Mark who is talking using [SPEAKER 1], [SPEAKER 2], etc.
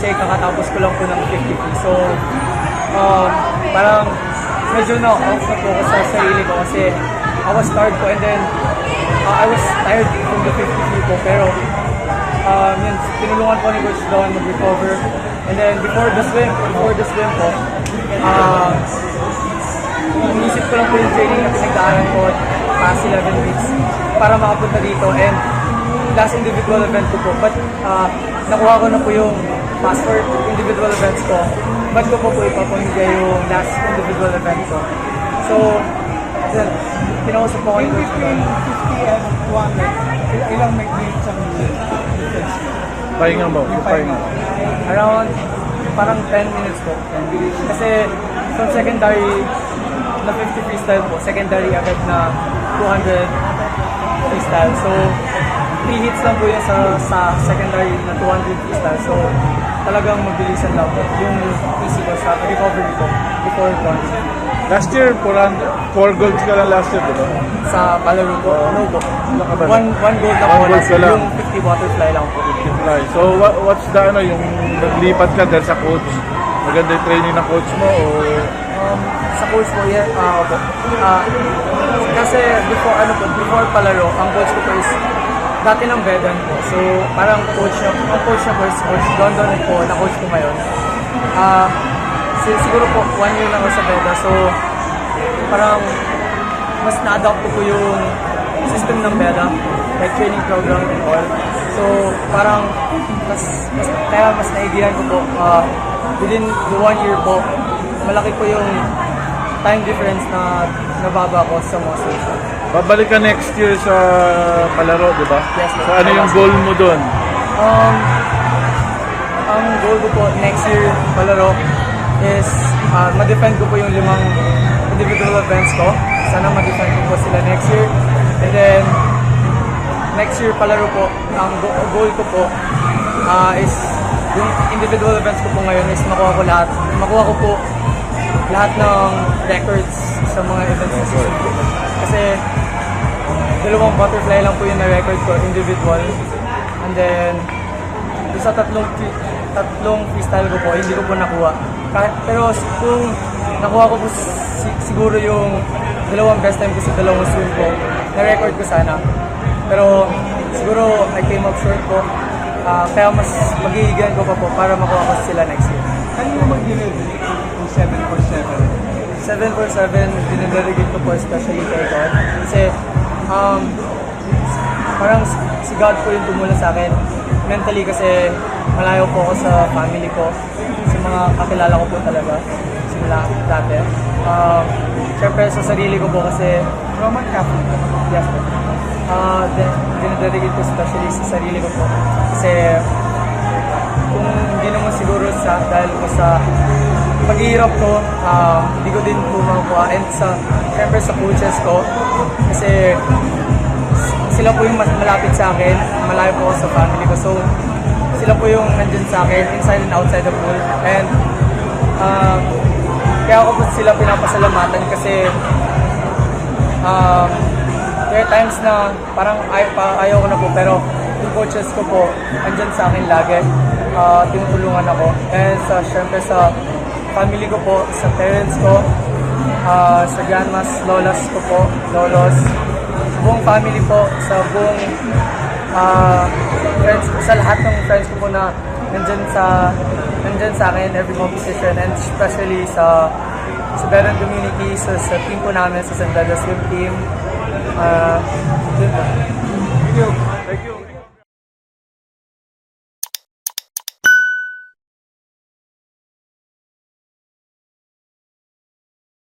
[SPEAKER 1] kasi kakatapos ko lang po ng 50 feet. So, parang medyo na-off na po ako sa sarili ko kasi I was tired po and then I was tired from the 50 feet po. Pero, yun, tinulungan po ni Coach Don mag-recover. And then before the swim po, inisip ko lang po yung training na pinagdaanan ko past 11 weeks para makapunta dito and last individual event ko po. But nakuha ko na po yung pass for individual events ko. Ba't ko po ipapamigay yung last individual event ko? So, then, kinausap po ko yung Coach Don.
[SPEAKER 2] 50 and 200, ilang minutes ang difference?
[SPEAKER 3] Pahinga mo, yung pahinga.
[SPEAKER 1] Around parang 10 minutes po. Kasi from secondary na 50 freestyle po, secondary agad na 200 freestyle. So, 3 hits lang po yun sa secondary na 200 freestyle. So, talagang mabilisan lang po yung PC ko sa recovery ko before quantity.
[SPEAKER 3] Last year, 4 golds ka lang last year, di ba?
[SPEAKER 1] Sa palaro po, no po.
[SPEAKER 3] Ano ka ba?
[SPEAKER 1] One gold lang po.
[SPEAKER 3] One gold ka lang.
[SPEAKER 1] Yung 50 butterfly lang po.
[SPEAKER 3] So, what's the, yung naglipat ka dahil sa coach? Maganda yung training ng coach mo o...
[SPEAKER 1] Sa coach po, yeah, opo. Kasi before palaro, ang coach ko po is dati ng Vedan po. So, parang ang coach na po is Coach Don po, na coach ko ngayon. Siguro po, 1 year lang ako sa Veda. So, parang mas na-adapt ko po yung system ng Veda, like training program and all. So, parang kaya mas naigihan ko po, within the 1 year po, malaki po yung time difference na nababa ko sa mga station.
[SPEAKER 3] Babalik ka next year sa palaro, di ba?
[SPEAKER 1] Yes,
[SPEAKER 3] So, ano yung goal mo doon?
[SPEAKER 1] Ang goal ko po next year palaro is ma-defend ko po yung 5 individual events ko. Sana ma-defend ko po sila next year. And then, next year palaro po, ang goal ko po is yung individual events ko po ngayon is makuha ko po lahat ng records sa mga events na season ko. Kasi 2 butterfly lang po yung na-record ko, individual. And then, sa tatlong freestyle ko po, hindi ko po nakuha. Pero kung nakuha ko po siguro yung 2 best time ko sa 2 swim ko, na-record ko sana. Pero siguro I came up short po. Kaya mas maghihigan ko pa po para makuha ko sila next year.
[SPEAKER 2] Ano yung mag-deliver yung 7x7?
[SPEAKER 1] 7x7, dinidelegate ko po especially kay God. Kasi parang si God po yung tumulong sa akin. Mentally kasi malayo po ako sa family ko, sa mga kakilala ko po talaga, simula dati. Siyempre sa sarili ko po kasi
[SPEAKER 2] Roman Catholic.
[SPEAKER 1] yes po. Dinededicate ko especially sa sarili ko po. Kasi kung hindi naman siguro dahil ko sa paghihirap ko, hindi ko din po makuha. And siyempre sa coaches ko, kasi sila po yung mas malapit sa akin, malayo po ako sa family ko. So, sila po yung nandyan sa akin, inside and outside the pool. And kaya ako po sila pinapasalamatan kasi there are times na parang ayaw ko na po, pero yung coaches ko po, nandyan sa akin lagi. Tinutulungan ako. And syempre sa family ko po, sa parents ko, sa grandmas, lolas ko po, lolos, buong family po, sa buong friends, sa lahat ng friends ko po na nandyan sa akin every competition, and especially sa Vedan community, sa team po namin, sa San Beda Swim Team. Yun po.